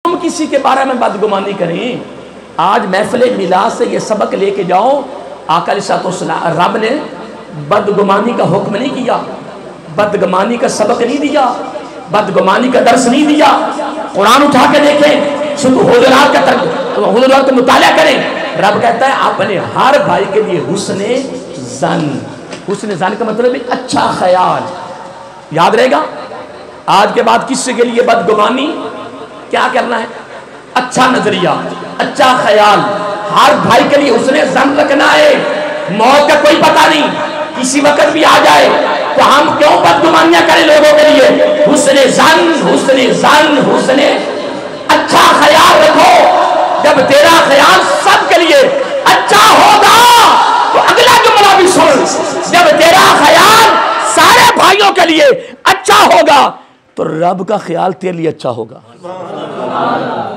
हम किसी के बारे में बदगुमानी करें। आज महफिल मिलाद से ये सबक लेके जाओ, आका अलैहिस्सलाम रब ने बदगुमानी का हुक्म नहीं किया, बदगुमानी का सबक नहीं दिया, बदगुमानी का दर्स नहीं दिया। कुरान उठा के देखें, सुबह हुजुरात का मुताला करें। रब कहता है अपने हर भाई के लिए हुस्ने ज़न। हुस्ने ज़न का मतलब है अच्छा ख्याल। याद रहेगा, आज के बाद किसी के लिए बदगुमानी क्या करना है? अच्छा नजरिया, अच्छा ख्याल। हर भाई के लिए हुस्ने ज़न रखना है। मौत का कोई पता नहीं, किसी वक्त भी आ जाए, तो हम क्यों बदगुमानियां करें लोगों के लिए? हुस्ने ज़न, हुस्ने ज़न, हुस्ने अच्छा ख्याल रखो। जब तेरा ख्याल सबके लिए अच्छा होगा तो अगला जुमला भी सुन, जब तेरा ख्याल सारे भाइयों के लिए अच्छा होगा तो रब का ख्याल तेरे लिए अच्छा होगा।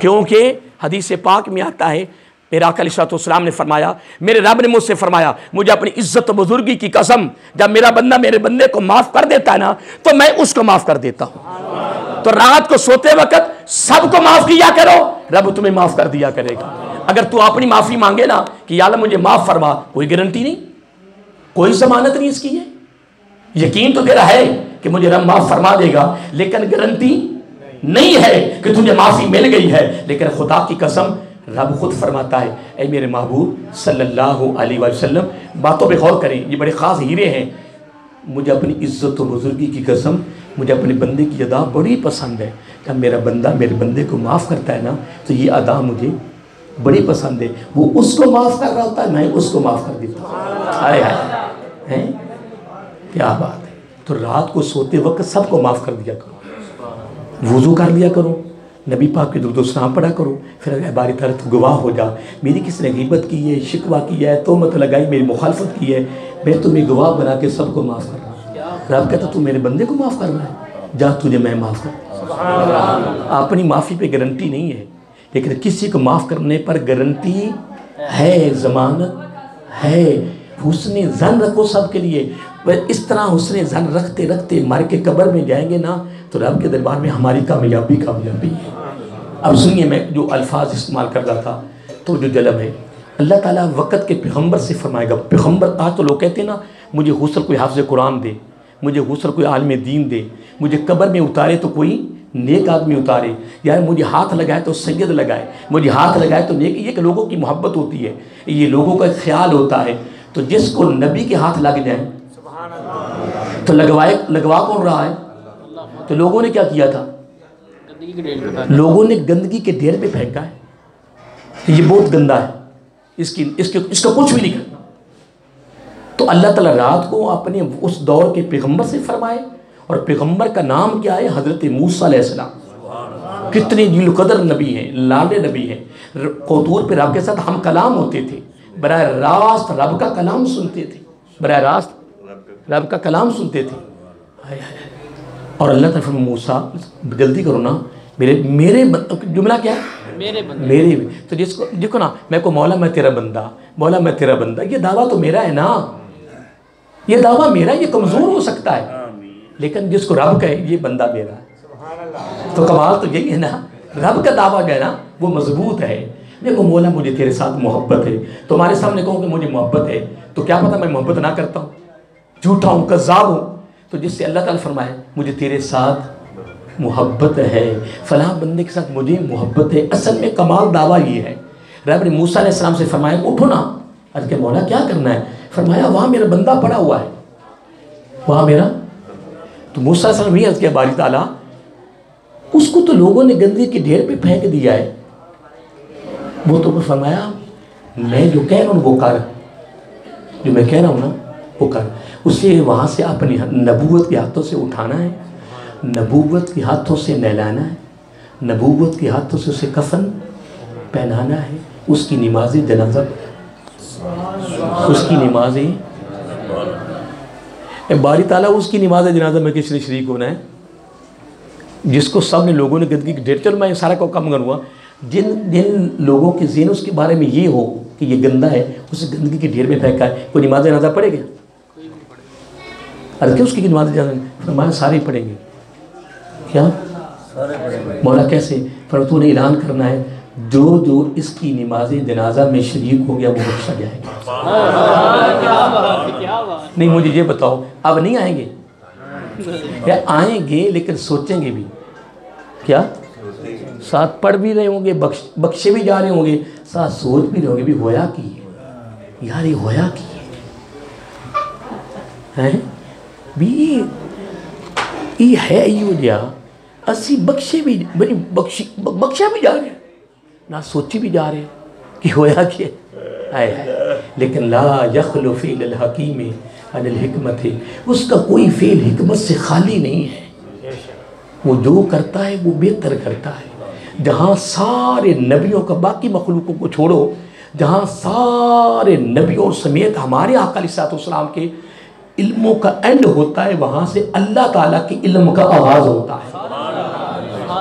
क्योंकि हदीस पाक में आता है, मेरा आका अलैहिस्सलाम ने फरमाया, मेरे रब ने मुझसे फरमाया, मुझे अपनी इज्जत बुजुर्गी की कसम, जब मेरा बंदा मेरे बंदे को माफ कर देता है ना, तो मैं उसको माफ कर देता हूं। तो रात को सोते वक्त सबको माफ किया करो, रब तुम्हें माफ कर दिया करेगा। अगर तू अपनी माफी मांगे ना कि या अल्लाह मुझे माफ फरमा, कोई गारंटी नहीं, कोई जमानत नहीं इसकी है। यकीन तो तेरा है कि मुझे रब माफ फरमा देगा, लेकिन गारंटी नहीं है कि तुझे माफी मिल गई है। लेकिन खुदा की कसम, रब खुद फरमाता है, ऐ मेरे महबूब सल्लल्लाहु अलैहि वसल्लम, बातों पे गौर करें, ये बड़े ख़ास हीरे हैं। मुझे अपनी इज्जत और बुजुर्गी की कसम, मुझे अपने बंदे की अदा बड़ी पसंद है। जब मेरा बंदा मेरे बंदे को माफ़ करता है ना, तो ये अदा मुझे बड़ी पसंद है। वो उसको माफ़ कर रहा होता है, मैं उसको माफ़ कर देता हूँ। हाय हाय, हैं क्या बात है। तो रात को सोते वक्त सबको माफ़ कर दिया करो, वुज़ू कर लिया करो, नबी पाक के दुरूद सलाम पढ़ा करो। फिर अगर बारी तरह तो गवाह हो जा, मेरी किसी ने ग़ीबत की है, शिकवा किया है, तोहमत लगाई, मेरी मुखालफत की है, मैं तुम्हें गवाह बना के सबको माफ़ कर रहा हूँ। रब कहता तू मेरे बंदे को माफ़ कर रहा है, जा तुझे मैं माफ़ कर। अपनी माफ़ी पे गारंटी नहीं है, लेकिन किसी को माफ़ करने पर गारंटी है, ज़मानत है। हुस्ने ज़न रखो सबके लिए। वह इस तरह हुस्ने ज़न रखते रखते मर के कब्र में जाएंगे ना, तो रब के दरबार में हमारी कामयाबी कामयाबी है। अब सुनिए, मैं जो अल्फाज इस्तेमाल कर रहा था, तो जो जलब है, अल्लाह ताला वक़्त के पैगम्बर से फरमाएगा। पैगम्बर, आज तो लोग कहते हैं ना, मुझे हुस्न कोई हाफ़िज़ कुरान दे, मुझे हुस्न कोई आलिम दीन दे, मुझे कब्र में उतारे तो कोई नेक आदमी उतारे, यार मुझे हाथ लगाए तो सैयद लगाए, मुझे हाथ लगाए तो नेक। ये कि लोगों की मोहब्बत होती है, ये लोगों का ख्याल होता है। तो जिसको नबी के हाथ लग जाए तो लगवा कौन रहा है? तो लोगों ने क्या किया था? लोगों ने गंदगी के ढेर पे फेंका है, ये बहुत गंदा है, इसका कुछ भी नहीं करना। तो अल्लाह ताला रात को अपने उस दौर के पैगम्बर से फरमाए, और पैगम्बर का नाम क्या है? हज़रत मूसा अलैहिस्सलाम। कितने जिल कदर नबी हैं, लाले नबी हैं। कौतूर पे रब के साथ हम कलाम होते थे, बराह रास्त रब का कलाम सुनते थे, बराह रास्त रब का कलाम सुनते थे। और अल्लाह ताला फरमाया, मूसा जल्दी करो ना, मेरे जुमला क्या है? मेरे। तो जिसको देखो ना, मैं को मौला मैं तेरा बंदा, मौला मैं तेरा बंदा, ये दावा तो मेरा है ना, ये दावा मेरा, ये कमज़ोर हो सकता है, लेकिन जिसको रब कहे ये बंदा मेरा है, तो कमाल तो यही है ना, रब का दावा जो है ना वो मजबूत है। देखो मौला मुझे तेरे साथ मोहब्बत है, तुम्हारे सामने कहूँ कि मुझे मोहब्बत है, तो क्या पता मैं मोहब्बत ना करता हूँ, झूठा हूँ, कज़्ज़ाब हूँ। तो जिससे अल्लाह ताला फरमाए मुझे तेरे साथ मोहब्बत है, फलां बंदे के साथ मुझे मोहब्बत है, असल में कमाल दावा ये है। रब ने मूसा अलैहिस्सलाम से फरमाया उठो ना। अर्ज़ के मौला क्या करना है? फरमाया वहाँ मेरा बंदा पड़ा हुआ है, वहाँ मेरा। तो मूसा अलैहिस्सलाम भी अर्ज़ किया, बारी ताला उसको तो लोगों ने गंदगी के ढेर पे फेंक दिया है, वो तो फरमाया मैं जो कह रहा हूँ वो कर, जो मैं कह रहा हूँ ना वो कर। उसे वहाँ से अपनी नबूवत के हाथों से उठाना है, नबूवत के हाथों से नहलाना है, नबूवत के हाथों से उसे कफन पहनाना है, उसकी नमाज़ जनाजा, उसकी नमाज़ बारी ताला उसकी नमाज जनाजा में किसी ने शरीक होना है, जिसको सब ने लोगों ने गंदगी ढेर। चलो मैं सारा को कम करूँगा, जिन लोगों के ज़हन उसके बारे में ये हो कि ये गंदा है, उसे गंदगी के ढेर में फेंका है, कोई नमाज जनाजा पढ़ेगा? अरे क्या उसकी नमाज जनाजा फरमाया सारे पढ़ेंगे क्या? मौला कैसे? पर तूने ऐलान करना है जो जो इसकी नमाज जनाजा में शरीक हो गया वो बख्शा जाएगा। नहीं मुझे ये बताओ, अब नहीं आएंगे या आएंगे लेकिन सोचेंगे भी क्या? साथ पढ़ भी रहे होंगे, बख्शे भी जा रहे होंगे, साथ सोच भी रहे होंगे भी होया की यार, ये होया की है भी ये है यो जा असी बख्शे भी बख्शा भी जा रहे हैं ना, सोची भी जा रहे हैं कि होया कि है। लेकिन ला यखलु फ़ील हकीम अनिल हिकमत है, उसका कोई फ़ील हिकमत से खाली नहीं है। वो जो करता है वो बेहतर करता है। जहाँ सारे नबियों का, बाकी मखलूकों को छोड़ो, जहाँ सारे नबियों समेत हमारे आका अलैहिस्सलाम के इल्मों का एंड होता है, वहाँ से अल्लाह ताला के इल्म का आगाज़ होता है।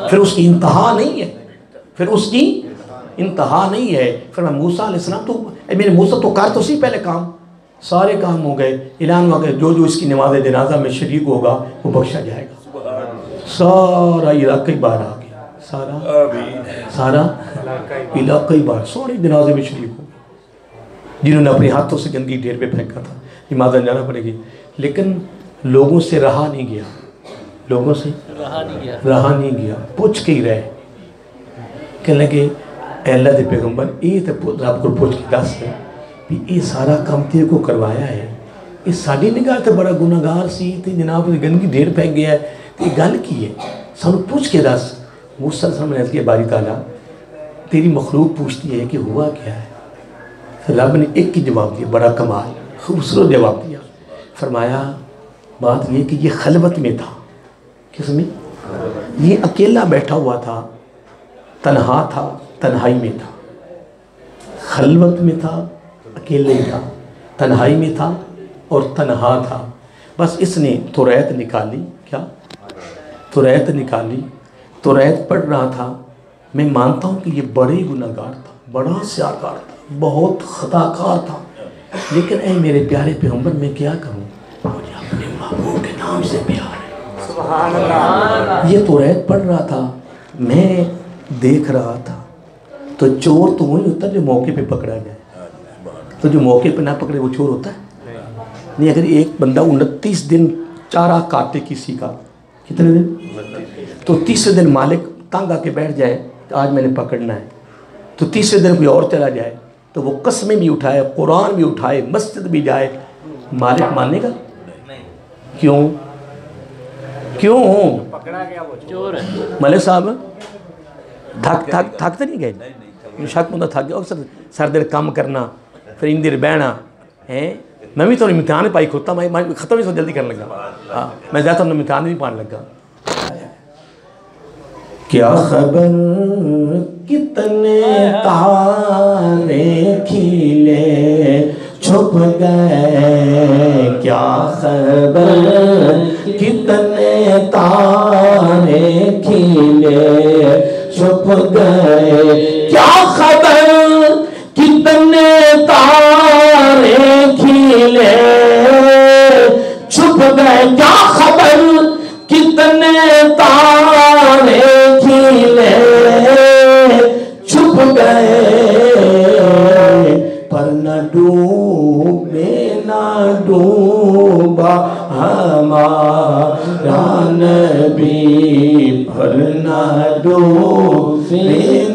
फिर उसकी इंतहा नहीं है, फिर उसकी इंतहा नहीं है। फिर मैं मूसा अलैहिस्सलाम तो मेरे मूसा तो कर तो सी पहले काम, सारे काम हो गए, ऐलान हो गए, जो जो इसकी नमाज जनाजा में शरीक होगा वो बख्शा जाएगा। सारा इलाका ही बाहर आ गया, सारा इलाका ही बाहर, सारे जनाजे में शरीक हो गए। जिन्होंने अपने हाथों से गंदगी ढेर पे फेंका था, नमाज जाना पड़ेगी। लेकिन लोगों से रहा नहीं गया, लोगों से रहा नहीं गया, पूछ के ही रहे। कहने लगे अल्लाह के पैगंबर ये तो रब को पूछ के दस भी ये सारा काम तेरे को करवाया है, ये साड़ी निगाह तो बड़ा गुनाहगार सी ते जनाब गंदगी ढेर फेंक गया है, तो गल की है सानू पूछ के दस। मूसा सामने के बारी ताला तेरी मखलूक पूछती है कि हुआ क्या है। तो रब ने एक ही जवाब दिया, बड़ा कमाल खूबसूरत जवाब दिया। फरमाया बात ये कि ये खलवत में था, किसमें? ये अकेला बैठा हुआ था, तन्हा था, तन्हाई में था, खलवत में था, अकेले ही था, तन्हाई में था और तन्हा था। बस इसने तौरात निकाली, क्या तौरात निकाली, तौरात पढ़ रहा था। मैं मानता हूँ कि ये बड़े गुनाहगार था, बड़ा स्याकार था, बहुत खताकार था, लेकिन ऐ मेरे प्यारे पैगंबर मैं क्या करूँ, मुझे अपने महबूब के नाम से प्यार है। सुभान अल्लाह। ये तौरात पढ़ रहा था, मैं देख रहा था। तो चोर तो वही होता है जो मौके पे पकड़ा जाए, तो जो मौके पे ना पकड़े वो चोर होता है नहीं। अगर एक बंदा 29 दिन चारा काटे किसी का, कितने दिन, तो तीसरे दिन मालिक तंग आके बैठ जाए तो आज मैंने पकड़ना है, तो तीसरे दिन कोई और चला जाए तो वो कसमें भी उठाए, कुरान भी उठाए, मस्जिद भी जाए, मालिक मानेगा? क्यों क्यों? पकड़ा गया वो चोर है। मलिक साहब थक तो नहीं गए? शक होंगे थक गया अक्सर सारे दिन काम करना, फिर इन देर बहना है। मैं भी तो इम्तिहान पाई खोता, मैं ख़त्म ही तो जल्दी करने लगा। हाँ मैं ज़्यादा तो इम्तिहान नहीं पाने लगा। क्या खबर कितने तारे खिले छुप गए, क्या खबर कितने तारे खिले छुप गए, क्या खबर कितने तारे खिले छुप गए, क्या खबर कितने तारे खिले छुप गए, पर न डूबे न डूबा हमारा नबी, पर न डूबे न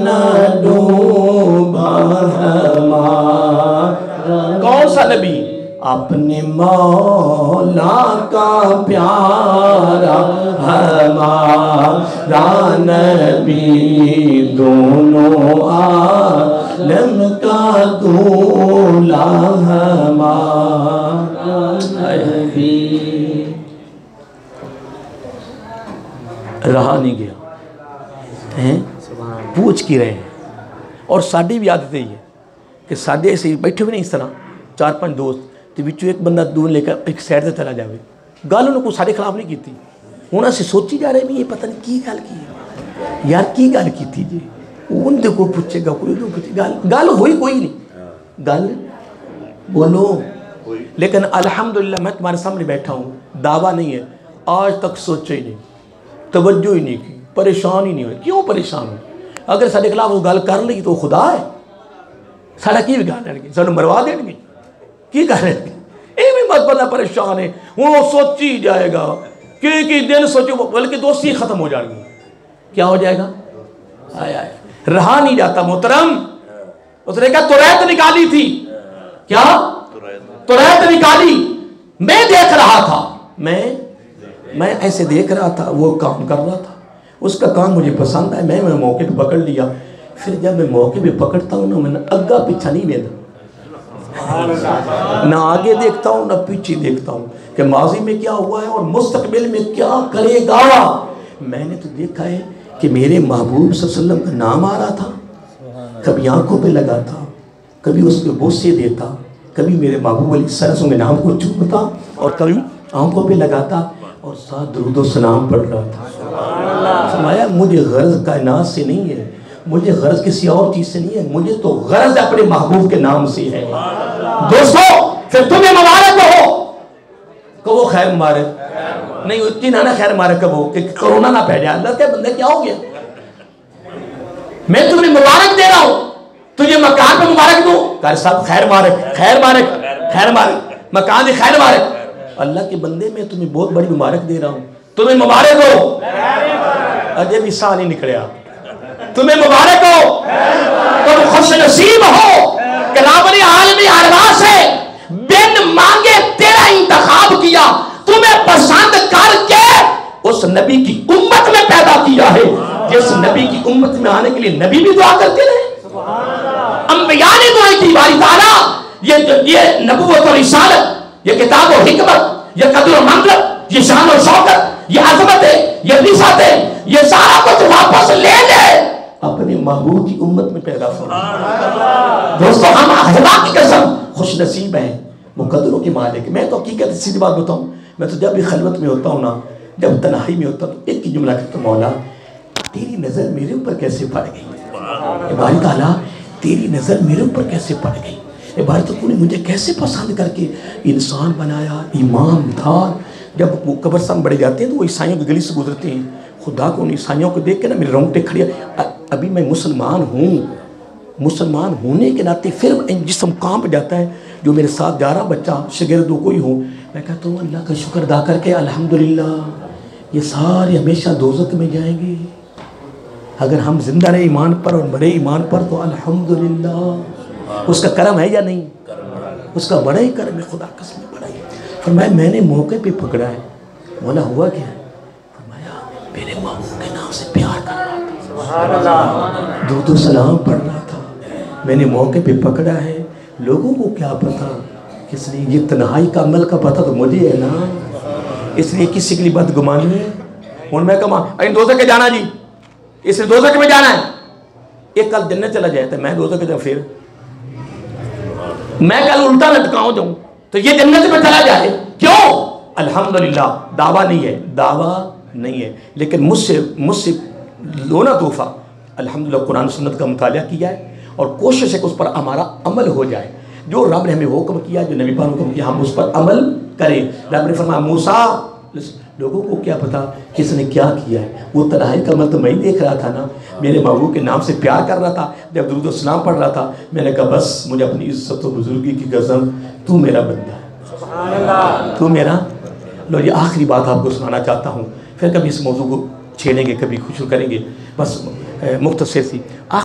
डूबा हमारा। कौन सा नबी? अपने मौला का प्यारा हमारा नबी, दोनों आलम का दूल्हा हमारा नबी। रहा नहीं गया हैं, पूछ की रहे हैं। और साड़ी भी आदत ही है कि साढ़े ऐसे बैठे हुए नहीं इस तरह 4-5 दोस्त, तो बिचू एक बंदा दूर लेकर एक साइड से चला जाए, गल उन्होंने कोई सारे खिलाफ नहीं की थी, हूँ अस सोची जा रहे भी ये पता नहीं की गल की यार, की गल की थी जी, उनके को पूछेगा कोई पूछेगा, गल हुई कोई नहीं, गल बोलो। लेकिन अल्हम्दुलिल्लाह मैं तुम्हारे सामने बैठा हूँ, दावा नहीं है, आज तक सोचा ही नहीं, तवज्जो ही नहीं की, परेशान ही नहीं हुए। क्यों परेशान हुए? अगर साढ़े खिलाफ वो गल कर ली तो खुदा है, साढ़ा की बिगाड़ लेंगे, सानू मरवा देंगे, की कर लेंगे। ये भी मत बंदा परेशान है, हूँ वो सोची जाएगा कि दिन सोचो, बल्कि दोस्ती खत्म हो जाएगी। क्या हो जाएगा? आया रहा नहीं जाता मोहतरम। उसने कहा तुरैत निकाली थी, क्या तुरैत निकाली, मैं देख रहा था, मैं ऐसे देख रहा था, वो काम कर रहा था, उसका काम मुझे पसंद है, मैं मौके पे पकड़ लिया। फिर जब मैं मौके पे पकड़ता हूँ ना, मैं अग्गा पीछा नहीं देता, ना आगे देखता हूँ ना पीछे देखता हूँ कि माजी में क्या हुआ है और मुस्तकबिल में क्या करेगा। मैंने तो देखा है कि मेरे महबूब सल्लल्लाहु अलैहि वसल्लम का नाम आ रहा था, कभी आंखों पे लगाता, कभी उसके बोसे देता, कभी मेरे महबूब अली सरसों के नाम को चूमता और कभी आंखों पे लगाता और साथ दुरूद व सलाम पढ़ रहा था। फरमाया मुझे गर्ज कायनात से नहीं है, मुझे गर्ज किसी और चीज से नहीं है, मुझे तो गर्ज अपने महबूब के नाम से है। दोस्तों फिर तुम्हें मुबारक हो, कहो खैर मुबारक नहीं, इतनी ना खैर मुबारक कहो कि कोरोना ना फैल जाए। अल्लाह के बंदे क्या हो गया? मैं तुम्हें मुबारक दे रहा हूं, तुझे मकान पे मुबारक दूं, कर सब खैर मुबारक, खैर मुबारक, खैर मुबारक, मकान दे खैर मुबारक। अल्लाह के बंदे मैं तुम्हें बहुत बड़ी मुबारक दे रहा हूं, तुम्हें मुबारक हो। अजय भी साह नहीं निकलिया, तुम्हें मुबारक हो, तुम खुश नसीब हो कि रब ने आलमी अरवा से बिन मांगे तेरा इंतखाब किया, तुम्हें पसंद करके उस नबी की उम्मत में पैदा किया है, जिस नबी की उम्मत में आने के लिए नबी भी दुआ करते रहे, अंबिया ने दुआ की, बारी ताला ये नबूवत और रिसालत, ये किताब और हिकमत, ये कदर और मंज़िलत, ये शान और शौकत, ये अज़मत है, ये रिसात है, ये सारा कुछ वापस ले ले, अपने महबूब की उम्मत में पैदा फरमा। दोस्तों हम खुदा की कसम खुश नसीब हैं, मुकद्दरों के मालिक। मैं तो हकीकत सीधी बात बताऊं, मैं तो जब भी खलवत में होता हूँ ना, जब तन्हाई में होता हूँ, एक ही जुमला कहता हूं, मौला तेरी नजर मेरे ऊपर कैसे पड़ गई, बारी ताला तेरी नजर मेरे ऊपर कैसे पड़ गई, बारी तो तूने मुझे कैसे पसंद करके इंसान बनाया, ईमानदार। जब वो कब्रिस्तान बढ़े जाते हैं तो वो ईसाइयों की गली से गुजरते हैं, खुदा को उन ईसाइयों को देख के ना मेरे रोंगटे खड़े। अभी मैं मुसलमान हूँ, मुसलमान होने के नाते फिर जिस मुकाम पर जाता है, जो मेरे साथ जा रहा बच्चा शागिर्द कोई हो, मैं कहता हूँ अल्लाह का शुक्र अदा करके अल्हम्दुलिल्लाह ये सारे हमेशा दोज़ख में जाएंगे। अगर हम जिंदा रहे ईमान पर और मरे ईमान पर तो अल्हम्दुलिल्लाह उसका करम है या नहीं, उसका बड़ा ही करम है, खुदा कसम बड़ा ही। फरमाया मैंने मौके पे पकड़ा है। बोला हुआ क्या? फरमाया मेरे महबूब के नाम से प्यार कर रहा था, दुरूद सलाम पढ़ रहा था, मैंने मौके पे पकड़ा है। लोगों को क्या पता, किसने ये तन्हाई का अमल का पता तो मुझे है ना, इसलिए किसी के लिए बदगुमानी है। और मैं कमा दोज़ख के जाना जी, इसलिए दोज़ख में जाना है, एक कल जन्नत चला जाए तो मैं दोज़ख जाऊँ, फिर मैं कल उल्टा लटकाऊं जाऊं तो ये जन्नत में चला जाए, क्यों? अल्हम्दुलिल्लाह दावा नहीं है, दावा नहीं है, लेकिन मुझसे लोना तोहफा अल्हम्दुलिल्लाह कुरान सुन्नत का मुतालिया किया है और कोशिश है कि उस पर हमारा अमल हो जाए। जो रब ने हमें हुक्म किया, जो नबी पाक ने हुक्म किया, हम उस पर अमल करें। रब ने फरमाया मूसा, लोगों को क्या पता किसने क्या किया है, वो तन्हाई का अमल तो मैं ही देख रहा था ना, मेरे महबूब के नाम से प्यार कर रहा था, जब दुरूद व सलाम पढ़ रहा था, मैंने कहा बस मुझे अपनी इज्जत व बुजुर्गी की कसम, तू मेरा बंदा है, तू मेरा। लो ये आखिरी बात आपको सुनाना चाहता हूँ, फिर कभी इस मौजू को छेड़ेंगे, कभी खुश करेंगे, बस मुख्तसर सी।